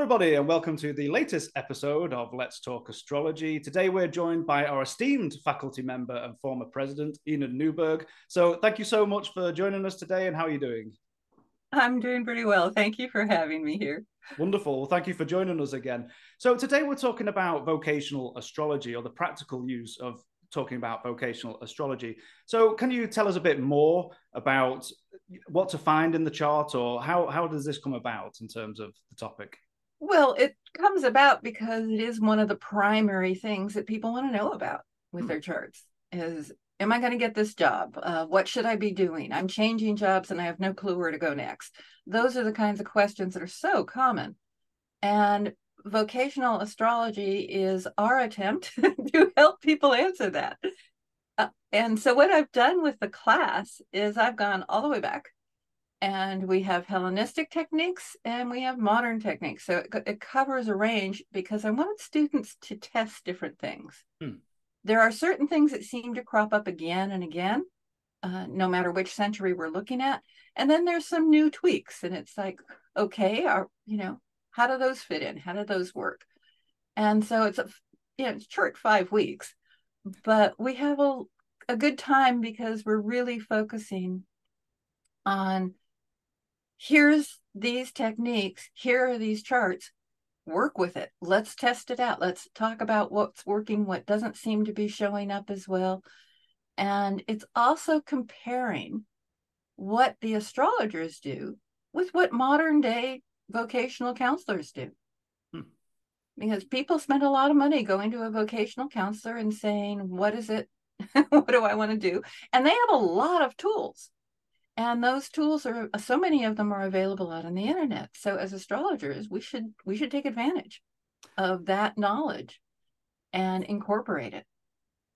everybody, and welcome to the latest episode of Let's Talk Astrology. Today, we're joined by our esteemed faculty member and former president, Enid Newberg. So, thank you so much for joining us today, and how are you doing? I'm doing pretty well. Thank you for having me here. Wonderful. Well, thank you for joining us again. So, today we're talking about vocational astrology, or the practical use of talking about vocational astrology. So, can you tell us a bit more about what to find in the chart, or how does this come about in terms of the topic? Well, it comes about because it is one of the primary things that people want to know about with Hmm. their charts is, am I going to get this job? What should I be doing? I'm changing jobs and I have no clue where to go next. Those are the kinds of questions that are so common. And vocational astrology is our attempt to help people answer that. And so what I've done with the class is I've gone all the way back, and we have Hellenistic techniques and we have modern techniques. So it covers a range because I wanted students to test different things. Hmm. There are certain things that seem to crop up again and again, no matter which century we're looking at. And then there's some new tweaks, and it's like, okay, how do those fit in? How do those work? And so it's short 5 weeks, but we have a good time because we're really focusing on, here's these techniques, here are these charts, work with it. Let's test it out. Let's talk about what's working, what doesn't seem to be showing up as well. And it's also comparing what the astrologers do with what modern day vocational counselors do. Hmm. Because people spend a lot of money going to a vocational counselor and saying, what is it? What do I want to do? And they have a lot of tools. And those tools are, so many of them are available out on the internet. So as astrologers, we should take advantage of that knowledge and incorporate it.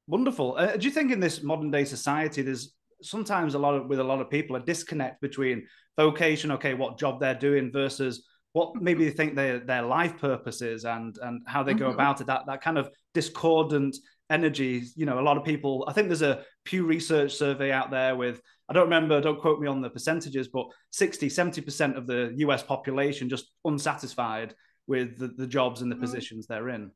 Wonderful. Do you think in this modern day society, there's sometimes with a lot of people a disconnect between vocation, okay, what job they're doing versus what maybe they think their life purpose is and how they go Mm-hmm. about it. That kind of discordant energy. A lot of people. I think there's a Pew Research survey out there with, I don't remember, don't quote me on the percentages, but 60-70% of the US population just unsatisfied with the jobs and the Mm-hmm. positions they're in.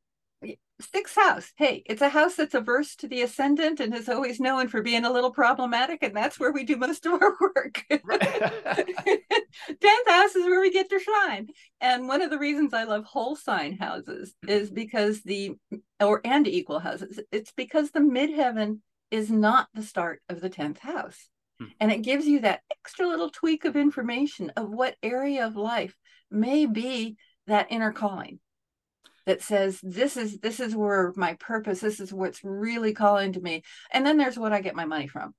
Sixth house. Hey, it's a house that's averse to the ascendant and is always known for being a little problematic, and that's where we do most of our work. Right. 10th house is where we get to shine. And one of the reasons I love whole sign houses is because and equal houses, it's because the midheaven is not the start of the 10th house. And it gives you that extra little tweak of information of what area of life may be that inner calling that says, this is where my purpose, this is what's really calling to me. And then there's what I get my money from.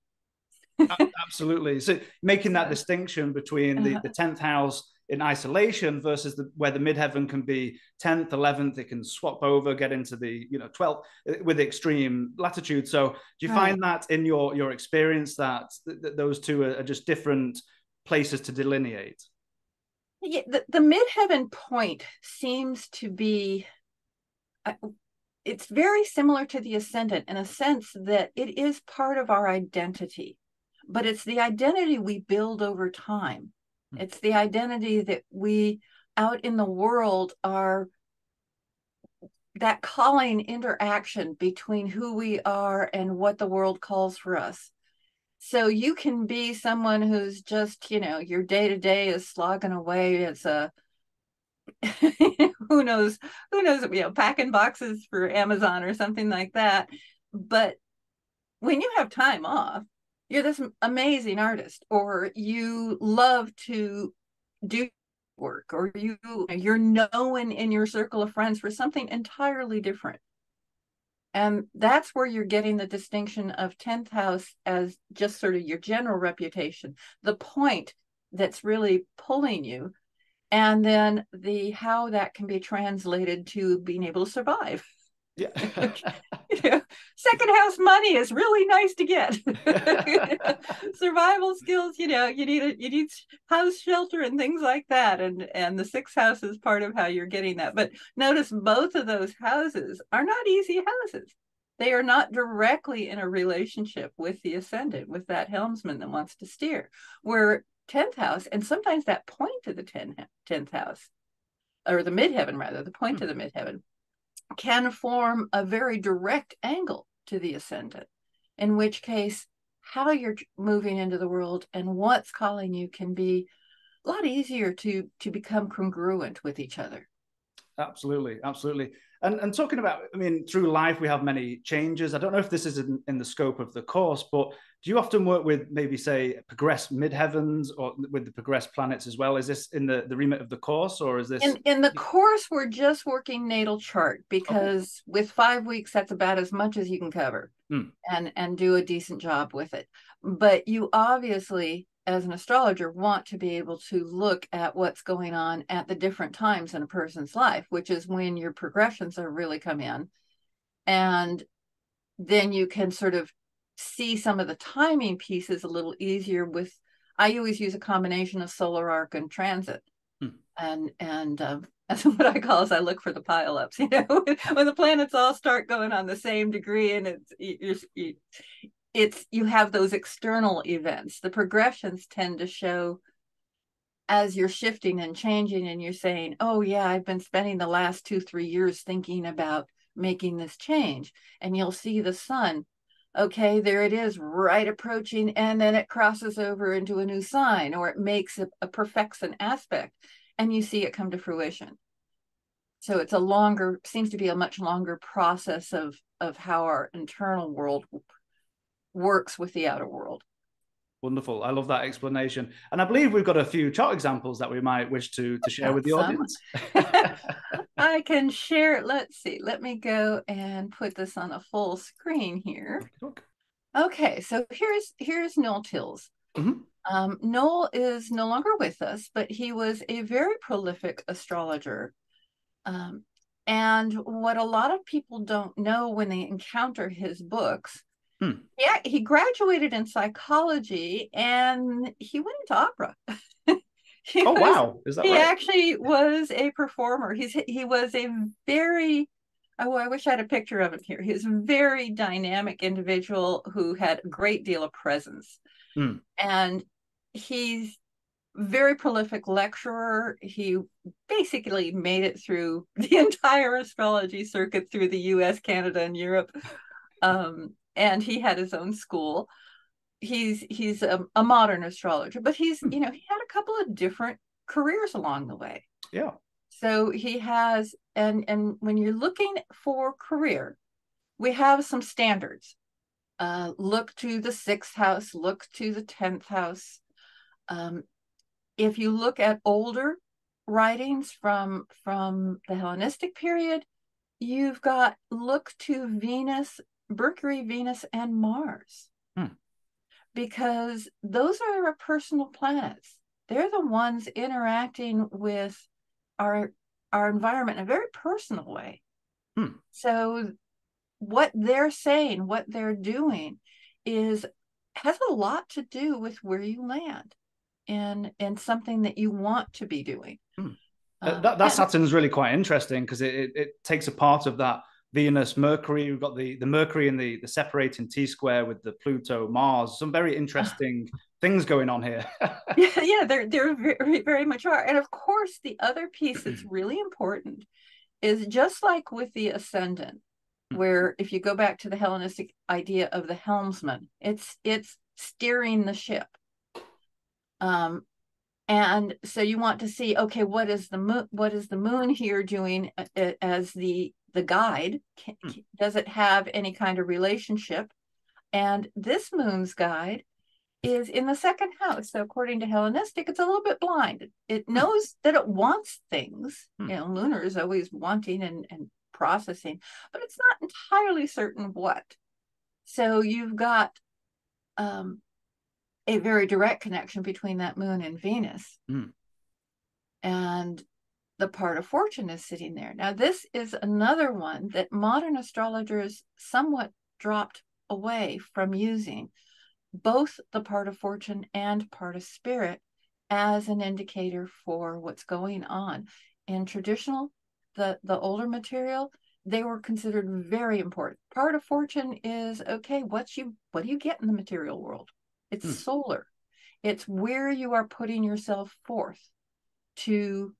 Absolutely. So making that So, distinction between the uh, 10th house in isolation versus where the midheaven can be 10th, 11th, it can swap over, get into the 12th with extreme latitude. So do you right. find that in your experience that those two are just different places to delineate? Yeah, the midheaven point seems to be, uh, it's very similar to the ascendant in a sense that it is part of our identity, but it's the identity we build over time. It's the identity that we out in the world are, that calling interaction between who we are and what the world calls for us. So you can be someone who's just, your day to day is slogging away. It's a who knows, packing boxes for Amazon or something like that. But when you have time off, you're this amazing artist, or you love to do work, or you're known in your circle of friends for something entirely different. And that's where you're getting the distinction of 10th house as just sort of your general reputation, the point that's really pulling you, and then the how that can be translated to being able to survive. Yeah. Which, second house money is really nice to get. Survival skills, you need house shelter and things like that, and the sixth house is part of how you're getting that. But notice both of those houses are not easy houses. They are not directly in a relationship with the ascendant, with that helmsman that wants to steer. Where 10th house, and sometimes that point to the 10th house or the midheaven rather, the point of the midheaven, can form a very direct angle to the ascendant, in which case how you're moving into the world and what's calling you can be a lot easier to become congruent with each other. Absolutely, absolutely. And talking about, I mean, through life we have many changes. I don't know if this is in the scope of the course, but do you often work with maybe say progressed midheavens or with the progressed planets as well? Is this in the remit of the course, or is this in the course we're just working natal chart, because with 5 weeks that's about as much as you can cover and do a decent job with it. But you obviously, as an astrologer, want to be able to look at what's going on at the different times in a person's life, which is when your progressions are really come in. And then you can sort of see some of the timing pieces a little easier with, I always use a combination of solar arc and transit. And that's what I call is I look for the pileups, you know, when the planets all start going on the same degree, and it's you have those external events. The progressions tend to show as you're shifting and changing, and you're saying, oh yeah, I've been spending the last 2-3 years thinking about making this change. And you'll see the sun, okay, there it is, right approaching, and then it crosses over into a new sign, or it makes a perfects an aspect, and you see it come to fruition. So it's a longer, seems to be a much longer process of how our internal world works with the outer world. Wonderful. I love that explanation. And I believe we've got a few chart examples that we might wish to share with the audience. I can share. Let's see. Let me go and put this on a full screen here. Okay, so here's Noel Tills. Noel is no longer with us, but he was a very prolific astrologer. And what a lot of people don't know when they encounter his books, yeah, he graduated in psychology and he went into opera. Wow, is that right? He actually was a performer. He was a very, oh, I wish I had a picture of him here. He was a very dynamic individual who had a great deal of presence. And he's very prolific lecturer. He basically made it through the entire astrology circuit through the US, Canada, and Europe. And he had his own school. He's a modern astrologer, but he's, you know, he had a couple of different careers along the way. Yeah. So he has, and when you're looking for career, we have some standards. Look to the 6th house, look to the 10th house. If you look at older writings from the Hellenistic period, you've got look to Venus, Mercury, Venus, and Mars, because those are our personal planets. They're the ones interacting with our environment in a very personal way. So what they're saying, what they're doing has a lot to do with where you land and something that you want to be doing. That Saturn's really quite interesting because it takes a part of that Venus, Mercury. We've got the Mercury and the separating T-square with the Pluto, Mars. Some very interesting things going on here. Yeah, they're very, very much are. And of course, the other piece that's really important is just like with the ascendant, where if you go back to the Hellenistic idea of the helmsman, it's steering the ship. And so you want to see, okay, what is the moon here doing as the guide? Does it have any kind of relationship? And this moon's guide is in the 2nd house. So according to Hellenistic, it's a little bit blind. It knows that it wants things. You know, lunar is always wanting and processing, but it's not entirely certain what. So you've got a very direct connection between that moon and Venus. And the part of fortune is sitting there. Now, this is another one that modern astrologers somewhat dropped away from using, both the part of fortune and part of spirit as an indicator for what's going on. In traditional, the older material, they were considered very important. Part of fortune is, okay, what do you get in the material world? It's solar. It's where you are putting yourself forth to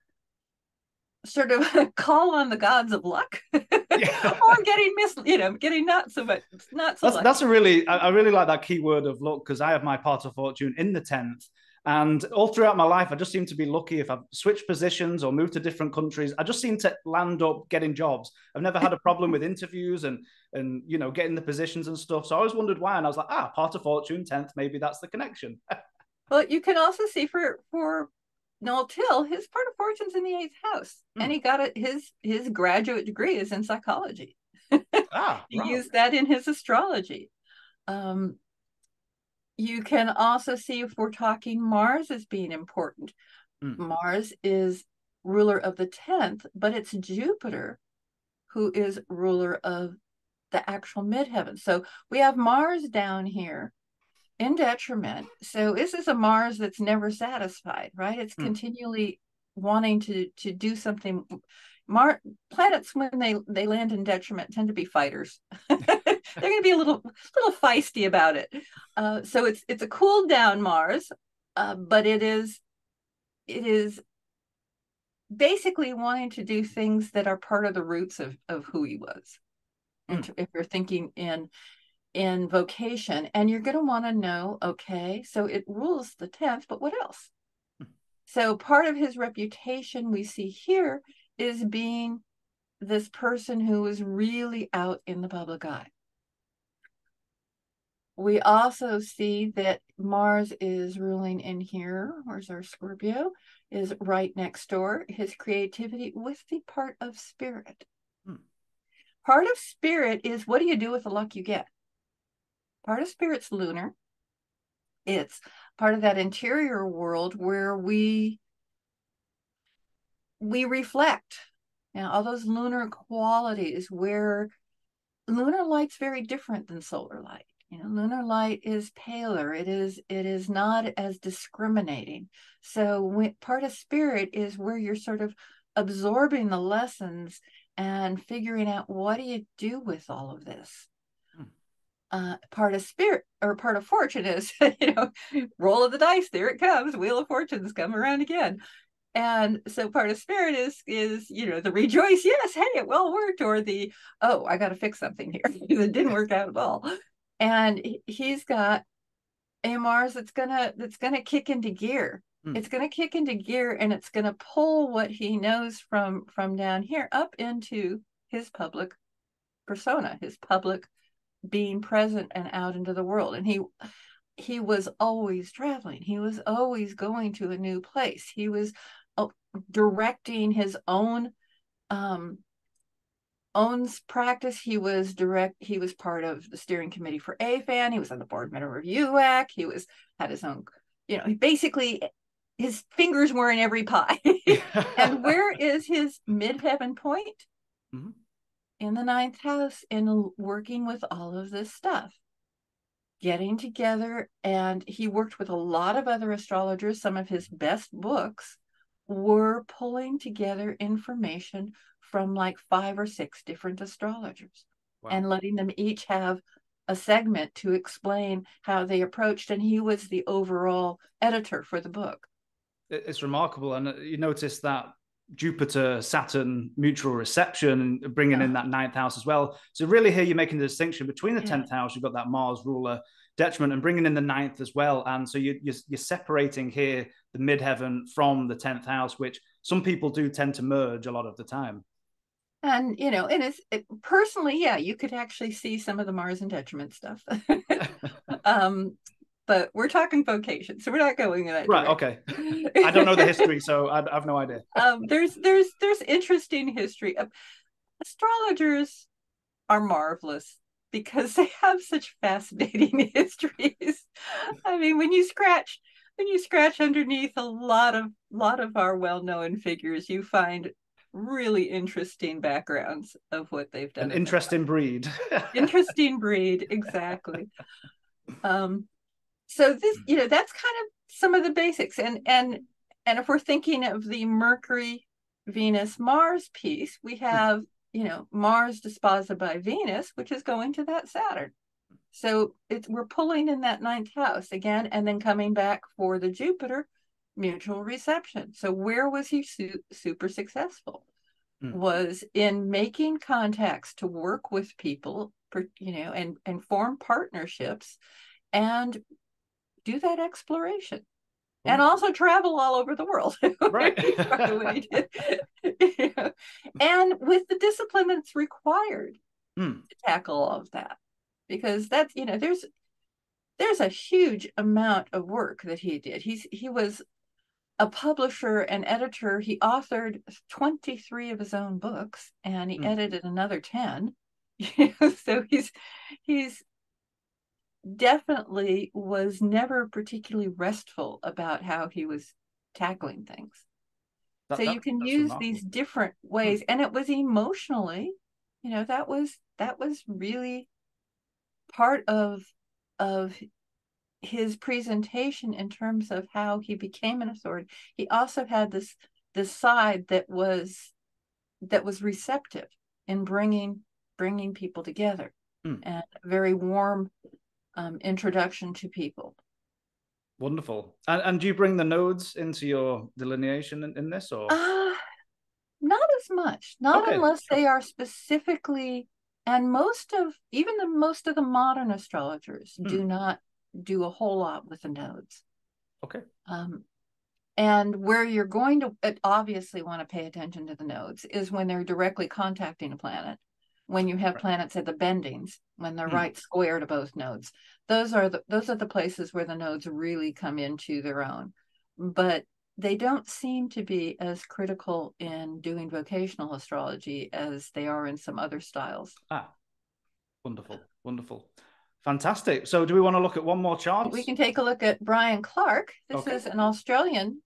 sort of call on the gods of luck, Yeah. or getting not so lucky. That's a really, I really like that keyword of luck, because I have my part of fortune in the 10th. And all throughout my life, I just seem to be lucky. If I've switched positions or moved to different countries, I just seem to land up getting jobs. I've never had a problem with interviews and getting the positions and stuff. So I always wondered why, and I was like, part of fortune, 10th, maybe that's the connection. Well, you can also see for Noel Till, his part of fortune's in the eighth house, and he got his graduate degree is in psychology. He Wow. used that in his astrology. Um, you can also see, if we're talking Mars as being important, Mars is ruler of the 10th, but it's Jupiter who is ruler of the actual midheaven. So we have Mars down here in detriment. So this is a Mars that's never satisfied, right? It's continually wanting to do something. Planets, when they land in detriment, tend to be fighters. They're going to be a little feisty about it. So it's a cool down Mars, but it is basically wanting to do things that are part of the roots of who he was. And if you're thinking in vocation, and you're going to want to know, okay, so it rules the 10th, but what else? So part of his reputation we see here is being this person who is really out in the public eye. We also see that Mars is ruling in here. Where's our Scorpio? Is right next door. His creativity with the part of spirit. Part of spirit is, what do you do with the luck you get? Part of spirit's lunar. It's part of that interior world where we reflect. Now, all those lunar qualities, where lunar light's very different than solar light. Lunar light is paler. It is not as discriminating. So part of spirit is where you're sort of absorbing the lessons and figuring out, what do you do with all of this? Part of spirit, or part of fortune, is roll of the dice, there it comes, wheel of fortune's come around again. And so part of spirit is the rejoice, yes, hey, it well worked, or the, oh, I got to fix something here because it didn't work out at all. And he's got a Mars that's gonna kick into gear. It's gonna kick into gear, and it's gonna pull what he knows from down here up into his public persona, his public being present and out into the world. And he was always traveling. He was always going to a new place. He was directing his own practice. He was part of the steering committee for AFAN. He was on the board member of UAC. He had his own, basically his fingers were in every pie. And where is his midheaven point? In the 9th house, in working with all of this stuff, getting together. And he worked with a lot of other astrologers. Some of his best books were pulling together information from like 5 or 6 different astrologers. Wow. And letting them each have a segment to explain how they approached. And he was the overall editor for the book. It's remarkable. And you notice that Jupiter, Saturn mutual reception, bringing in that 9th house as well. So really here you're making the distinction between the 10th house, you've got that Mars ruler detriment, and bringing in the 9th as well. And so you're separating here the midheaven from the 10th house, which some people do tend to merge a lot of the time. And, and personally, yeah, you could actually see some of the Mars and detriment stuff. But we're talking vocation, so we're not going in that right direction. Okay. I don't know the history, so I have no idea. There's interesting history. Astrologers are marvelous because they have such fascinating histories. I mean, when you scratch underneath a lot of our well-known figures, you find really interesting backgrounds of what they've done. An interesting breed. Interesting breed, exactly. So this, that's kind of some of the basics. And if we're thinking of the Mercury, Venus, Mars piece, we have, Mars disposed by Venus, which is going to that Saturn. So we're pulling in that 9th house again, and then coming back for the Jupiter mutual reception. So where was he super successful? was in making contacts to work with people, and form partnerships and do that exploration. And also travel all over the world. Right. When he did. And with the discipline that's required to tackle all of that. Because that's, there's a huge amount of work that he did. He was a publisher and editor. He authored 23 of his own books, and he edited another 10. So he's definitely was never particularly restful about how he was tackling things. So you can use remarkable. These different ways, and it was emotionally, that was really part of his presentation in terms of how he became an authority. He also had this side that was receptive in bringing people together, and very warm introduction to people. Wonderful. And do you bring the nodes into your delineation in this, or? Not as much. Not unless they are specifically, and most of the modern astrologers do not do a whole lot with the nodes. Okay. And where you're going to obviously want to pay attention to the nodes is when they're directly contacting a planet. When you have planets at the bendings, when they're right square to both nodes, those are the places where the nodes really come into their own. But they don't seem to be as critical in doing vocational astrology as they are in some other styles. Wonderful, fantastic. So, do we want to look at one more chart? We can take a look at Brian Clark. This is an Australian,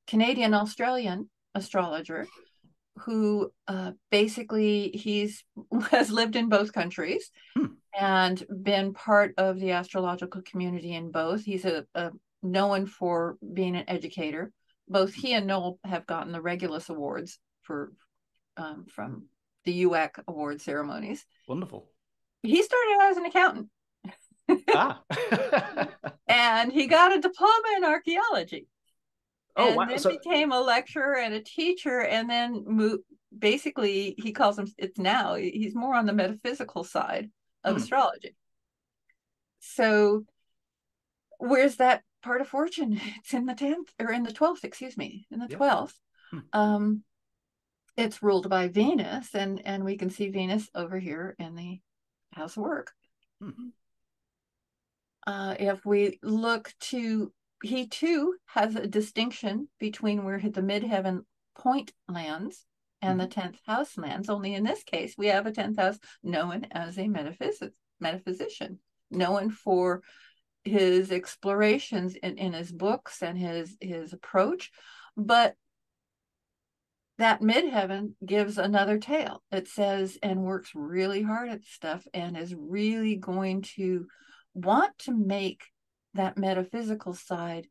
Canadian Australian astrologer, who basically has lived in both countries and been part of the astrological community in both. He's known for being an educator. Both he and Noel have gotten the Regulus Awards from the UAC award ceremonies. Wonderful. He started out as an accountant. And he got a diploma in archaeology. Then became a lecturer and a teacher, and then basically he calls he's more on the metaphysical side of astrology. So where's that part of fortune? It's in the 10th, or in the 12th, excuse me, in the 12th. It's ruled by Venus, and we can see Venus over here in the house of work. If we look to, he too has a distinction between where the midheaven point lands and the 10th house lands. Only in this case, we have a 10th house known as a metaphysician, known for his explorations in his books and his approach. But that midheaven gives another tale. It says, and works really hard at stuff, and is really going to want to make that metaphysical side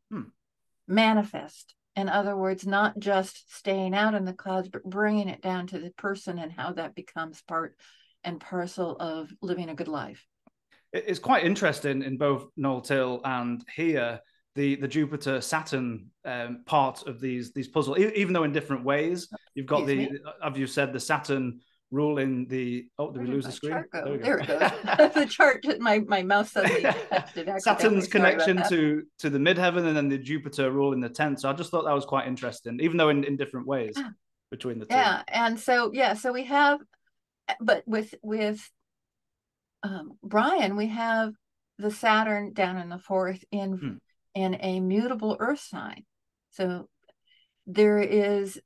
manifest. In other words, not just staying out in the clouds, but bringing it down to the person and how that becomes part and parcel of living a good life. It's quite interesting in both Noel Tyl and here, the Jupiter Saturn part of these puzzles, even though in different ways. You've got as you said, the Saturn ruling the. Oh, did we lose the screen? There it goes. The chart. My mouse suddenly touched it. Saturn's connection to the midheaven, and then the Jupiter ruling the 10th. So I just thought that was quite interesting, even though in different ways between the two. Yeah, and so we have, but with Brian, we have the Saturn down in the 4th in a mutable Earth sign. So there is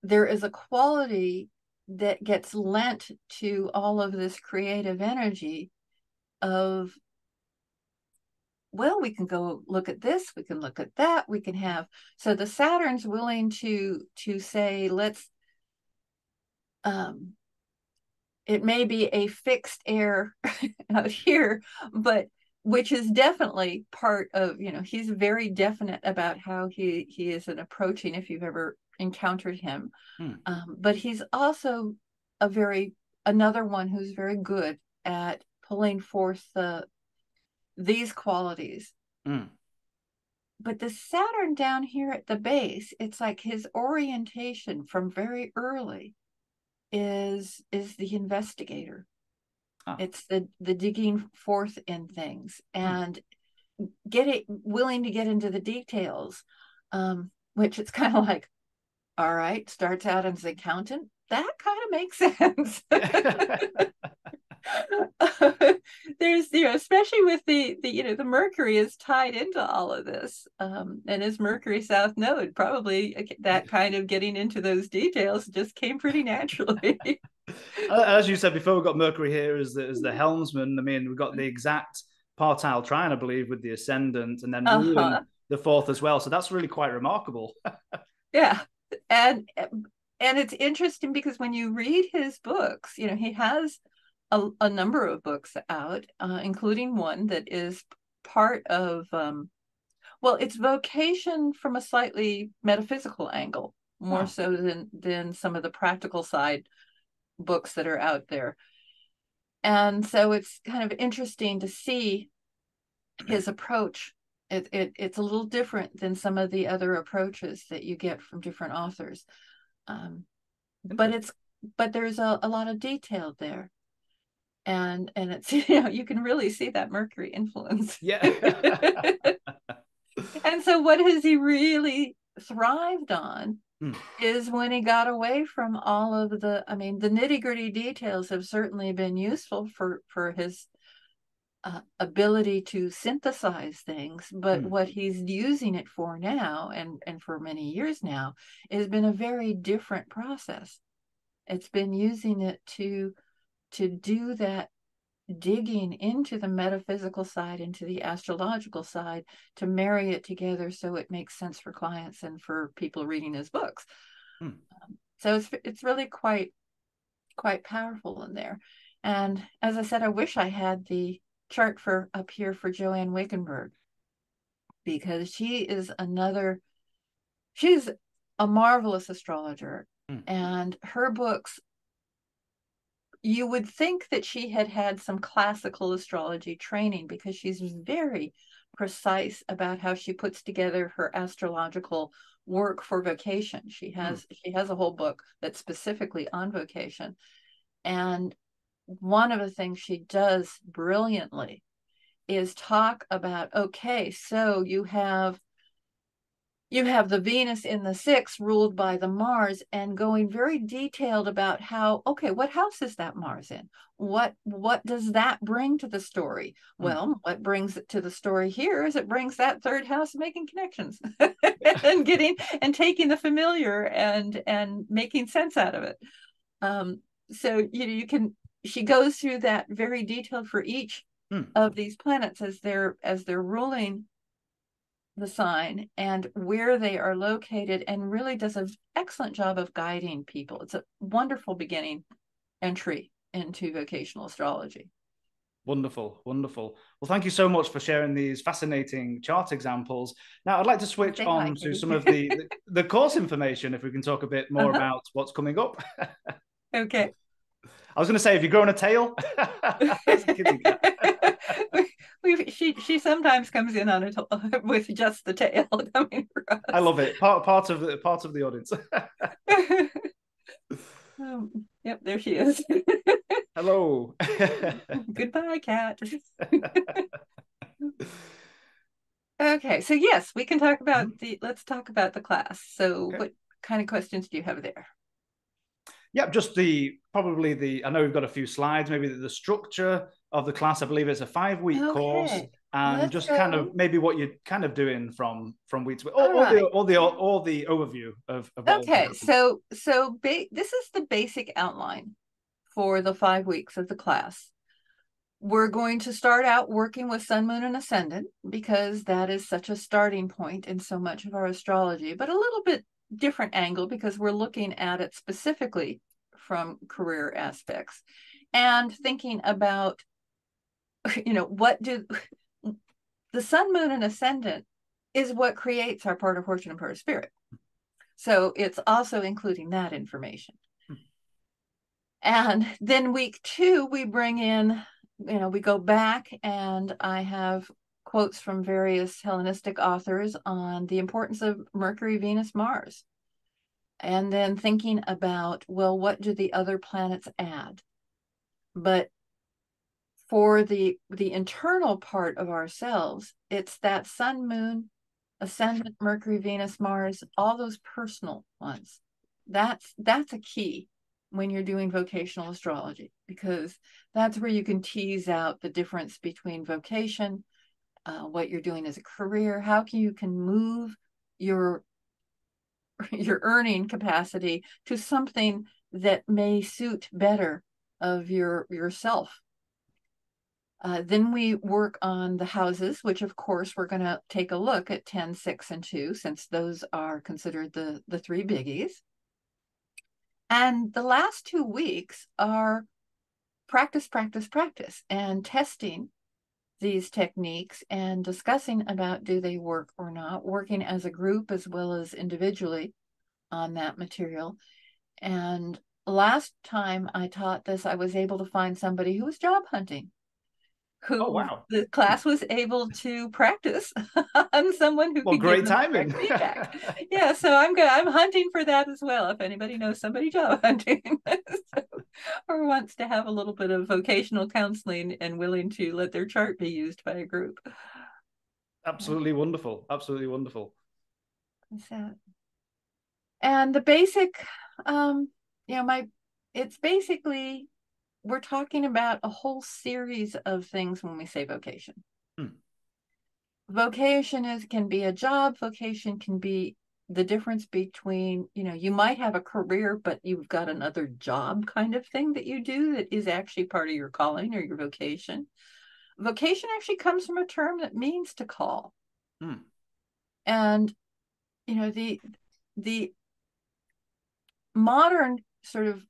a quality that gets lent to all of this creative energy of, well, we can go look at this, we can look at that, we can have, so the Saturn's willing to say, let's, it may be a fixed air out here, but which is definitely part of, he's very definite about how he is an approaching, if you've ever encountered him. But he's also another one who's very good at pulling forth these qualities but the Saturn down here at the base, it's like his orientation from very early is the investigator. Ah. It's the digging forth in things Hmm. and willing to get into the details, which it's kind of like, all right, starts out as an accountant. That kind of makes sense. There's, especially with the Mercury is tied into all of this, and his Mercury South node, probably that kind of getting into those details just came pretty naturally. As you said before, we've got Mercury here as the helmsman. I mean, we've got the exact partile trine, I believe, with the ascendant, and then ruling Uh-huh. the fourth as well. So that's really quite remarkable. Yeah. And it's interesting because when you read his books, he has a number of books out, including one that is part of, well, it's vocation from a slightly metaphysical angle, more Oh. so than some of the practical side books that are out there. And so it's kind of interesting to see his approach. It's a little different than some of the other approaches that you get from different authors. Um, but Interesting. it's but there's a lot of detail there. And it's you can really see that Mercury influence. Yeah. And so what has he really thrived on Hmm. is when he got away from all of I mean, the nitty-gritty details have certainly been useful for his ability to synthesize things, but Hmm. what he's using it for now, and for many years now, has been a very different process. It's been using it to do that digging into the metaphysical side, into the astrological side, to marry it together so it makes sense for clients and for people reading his books. Hmm. So it's really quite powerful in there. And as I said, I wish I had the chart for up here for Joanne Wakenberg, because she's a marvelous astrologer, Hmm. and her books, you would think that she had had some classical astrology training, because she's very precise about how she puts together her astrological work for vocation. She Hmm. has a whole book that's specifically on vocation. And one of the things she does brilliantly is talk about, okay, so you have the Venus in the sixth ruled by the Mars, and going very detailed about how, okay, what house is that Mars in? What does that bring to the story? Hmm. Well, what brings it to the story here is it brings that third house making connections and taking the familiar and making sense out of it. Um, so you can she goes through that very detailed for each Hmm. of these planets as they're ruling the sign and where they are located, and really does an excellent job of guiding people. It's a wonderful beginning entry into vocational astrology. Wonderful, wonderful. Well, thank you so much for sharing these fascinating chart examples. Now, I'd like to switch Say hi, on to Kitty. some of the course information, if we can talk a bit more Uh-huh. about what's coming up. Okay. I was going to say, have you grown a tail? That's a kitty cat. She sometimes comes in on it with just the tail coming for I us. love it. Part of the audience. Yep, there she is. Hello. Goodbye, cat. Okay, so yes, we can talk about let's talk about the class. So Okay. what kind of questions do you have there? Yeah, just I know we've got a few slides, maybe the structure of the class. I believe it's a 5-week course, Okay, and let's just kind go. of maybe what you're kind of doing from week to week, All right. all the overview of what will be Okay, happening. this is the basic outline for the 5 weeks of the class. We're going to start out working with Sun, Moon, and Ascendant, because that is such a starting point in so much of our astrology, but a little bit different angle because we're looking at it specifically from career aspects and thinking about, what do the Sun, Moon, and Ascendant is what creates our part of fortune and part of spirit. So it's also including that information. And then week 2, we bring in, we go back, and I have quotes from various Hellenistic authors on the importance of Mercury, Venus, Mars. And then thinking about, well, what do the other planets add? But for the internal part of ourselves, it's that sun, moon, ascendant, Mercury, Venus, Mars, all those personal ones. That's a key when you're doing vocational astrology, because that's where you can tease out the difference between vocation, what you're doing as a career, how you can move your earning capacity to something that may suit better of yourself. Then we work on the houses, which of course we're going to take a look at 10, 6, and 2, since those are considered the three biggies. And the last 2 weeks are practice, practice, practice, and testing these techniques and discussing about do they work or not, working as a group as well as individually on that material. And last time I taught this, I was able to find somebody who was job hunting, Oh, who wow. the class was able to practice on someone who Well, could give great them timing. direct feedback. Yeah, so I'm hunting for that as well. If anybody knows somebody job hunting so, or wants to have a little bit of vocational counseling and willing to let their chart be used by a group. Absolutely wonderful. Absolutely wonderful. So, and the basic, it's basically, we're talking about a whole series of things when we say vocation. Vocation can be a job. Vocation can be the difference between, you might have a career, but you've got another job kind of thing that you do that is actually part of your calling or your vocation. Vocation actually comes from a term that means to call. And, the modern sort of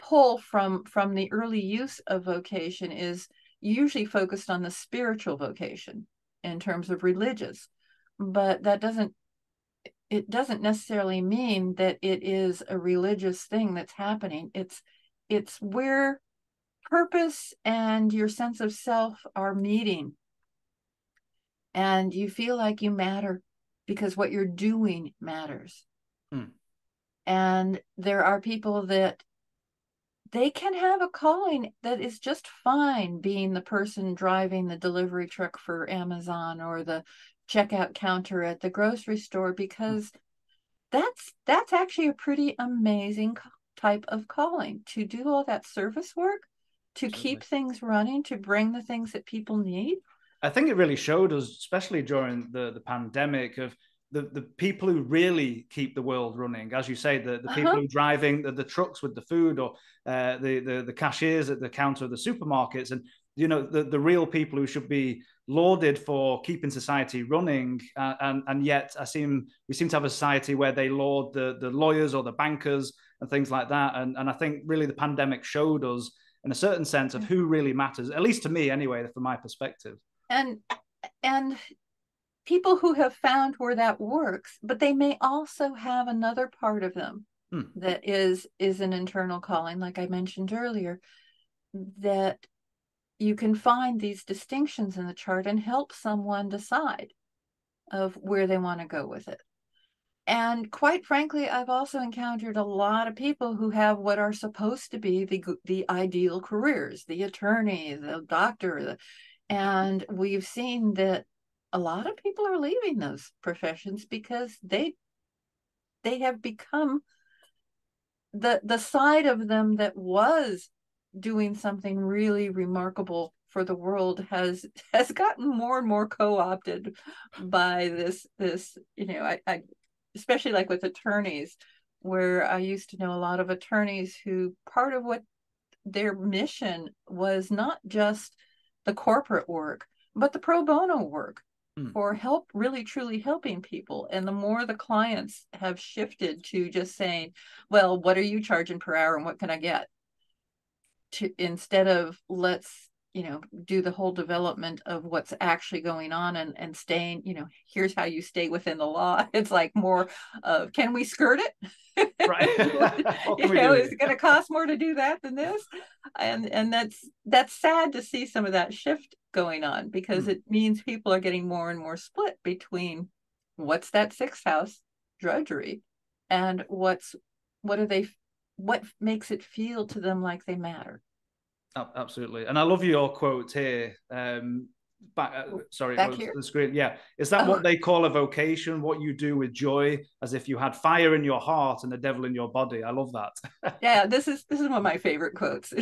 pull from the early use of vocation is usually focused on the spiritual vocation in terms of religious, but it doesn't necessarily mean that it is a religious thing that's happening. It's where purpose and your sense of self are meeting, and you feel like you matter because what you're doing matters. And there are people that they can have a calling that is just fine being the person driving the delivery truck for Amazon or the checkout counter at the grocery store, because that's actually a pretty amazing type of calling, to do all that service work, to Absolutely. keep things running, to bring the things that people need. I think it really showed us, especially during the pandemic, of the people who really keep the world running. As you say, the people who are driving the trucks with the food, or the cashiers at the counter of the supermarkets, and the real people who should be lauded for keeping society running. And yet we seem to have a society where they laud the lawyers or the bankers and things like that. And I think really the pandemic showed us, in a certain sense, of who really matters, at least to me anyway, from my perspective. And people who have found where that works, but they may also have another part of them that is an internal calling, like I mentioned earlier, that you can find these distinctions in the chart and help someone decide of where they want to go with it. And quite frankly, I've also encountered a lot of people who have what are supposed to be the ideal careers, the attorney, the doctor, and we've seen that a lot of people are leaving those professions because they have become the side of them that was doing something really remarkable for the world has gotten more and more co-opted by this I especially like with attorneys, where I used to know a lot of attorneys who part of what their mission was not just the corporate work, but the pro bono work for really truly helping people. And the more the clients have shifted to just saying, well, what are you charging per hour and what can I get, to instead of let's do the whole development of what's actually going on and staying, here's how you stay within the law. It's like more of, can we skirt it? Right. Is it going to cost more to do that than this? And that's sad to see some of that shift going on, because it means people are getting more and more split between what's that sixth house drudgery and what makes it feel to them like they matter. Absolutely. And I love your quote here. Back here. The screen. Yeah. Is that what they call a vocation? What you do with joy, as if you had fire in your heart and the devil in your body. I love that. Yeah, this is one of my favorite quotes.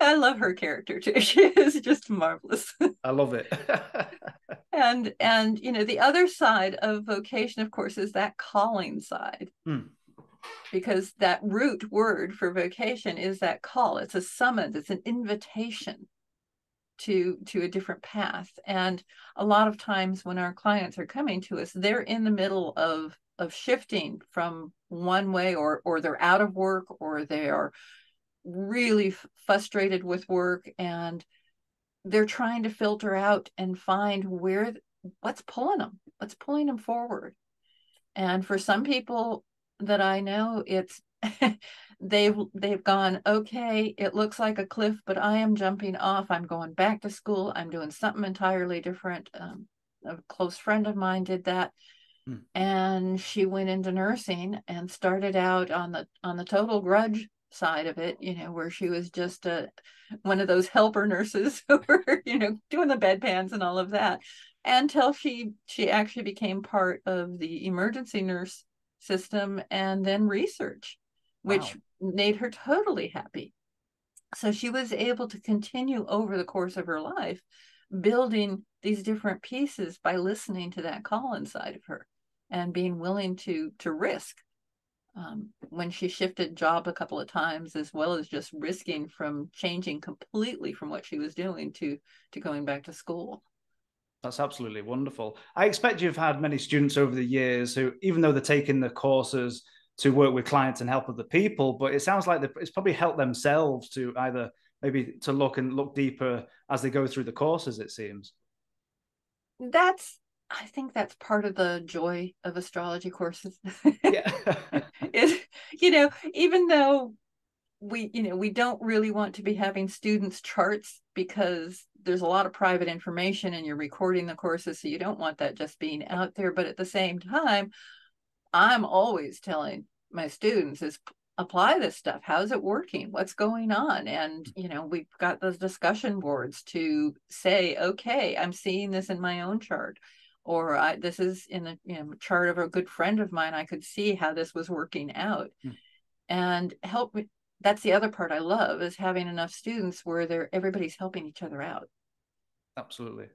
I love her character too. She is just marvelous. I love it. And you know, the other side of vocation, of course, is that calling side. Because that root word for vocation is that call. It's a summons, it's an invitation to a different path. And a lot of times when our clients are coming to us, they're in the middle of shifting from one way, or they're out of work, or they are really frustrated with work, and they're trying to filter out and find what's pulling them forward. And for some people that I know, it's they've gone, okay, it looks like a cliff, but I am jumping off. I'm going back to school. I'm doing something entirely different. A close friend of mine did that. And she went into nursing and started out on the total grudge side of it, you know, where she was just one of those helper nurses who were, you know, doing the bedpans and all of that, until she actually became part of the emergency nurse system and then research, which made her totally happy. So she was able to continue over the course of her life building these different pieces by listening to that call inside of her and being willing to risk. When she shifted job a couple of times, as well as just risking from changing completely from what she was doing to going back to school. That's absolutely wonderful. I expect you've had many students over the years who, even though they're taking the courses to work with clients and help other people, but it sounds like it's probably helped themselves to either maybe to look deeper as they go through the courses, it seems. I think that's part of the joy of astrology courses. Yeah. You know, even though we don't really want to be having students charts, because there's a lot of private information and you're recording the courses, so you don't want that just being out there. But at the same time, I'm always telling my students is apply this stuff. How's it working? What's going on? And, you know, we've got those discussion boards to say, okay, I'm seeing this in my own chart, or this is in the chart of a good friend of mine. I could see how this was working out and help me. That's the other part I love, is having enough students where everybody's helping each other out. Absolutely.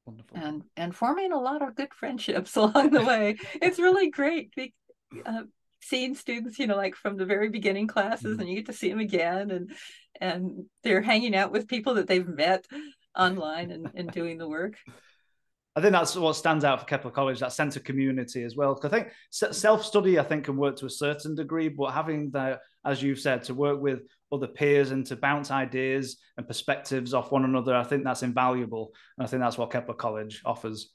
Wonderful. And forming a lot of good friendships along the way. It's really great seeing students, you know, like from the very beginning classes, and you get to see them again, and they're hanging out with people that they've met online and doing the work. I think that's what stands out for KeplerCollege, that sense of community as well. Because I think self-study, I think, can work to a certain degree, but having that, as you've said, to work with other peers and to bounce ideas and perspectives off one another, I think that's invaluable. And I think that's what KeplerCollege offers.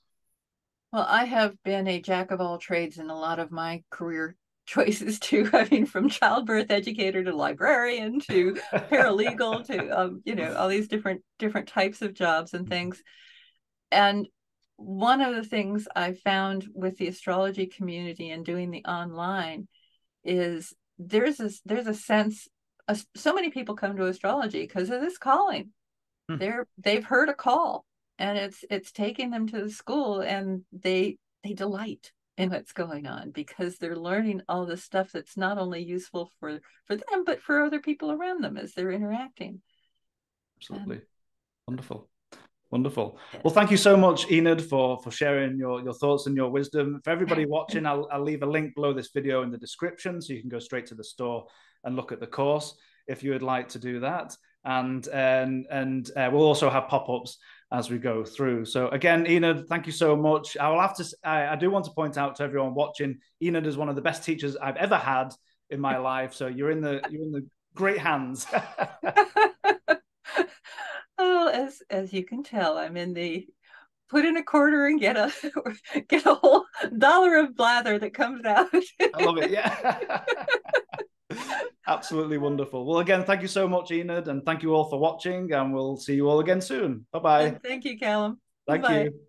Well, I have been a jack of all trades in a lot of my career choices too. I mean, from childbirth educator to librarian to paralegal to you know, all these different types of jobs and things. And one of the things I found with the astrology community and doing the online is there's a sense so many people come to astrology because of this calling. They've heard a call, and it's taking them to the school, and they delight in what's going on because they're learning all this stuff that's not only useful for them, but for other people around them as they're interacting. Absolutely. Wonderful. Wonderful. Well, thank you so much, Enid, for sharing your thoughts and your wisdom. For everybody watching, I'll leave a link below this video in the description, so you can go straight to the store and look at the course if you would like to do that. And we'll also have pop-ups as we go through. So again, Enid, thank you so much. I do want to point out to everyone watching, Enid is one of the best teachers I've ever had in my life. So you're in the great hands. Oh, as you can tell, I'm in the put in a quarter and get a whole dollar of blather that comes out. I love it. Yeah. Absolutely wonderful. Well, again, thank you so much, Enid, and thank you all for watching, and we'll see you all again soon. Bye-bye. Thank you, Callum. Thank Bye. you.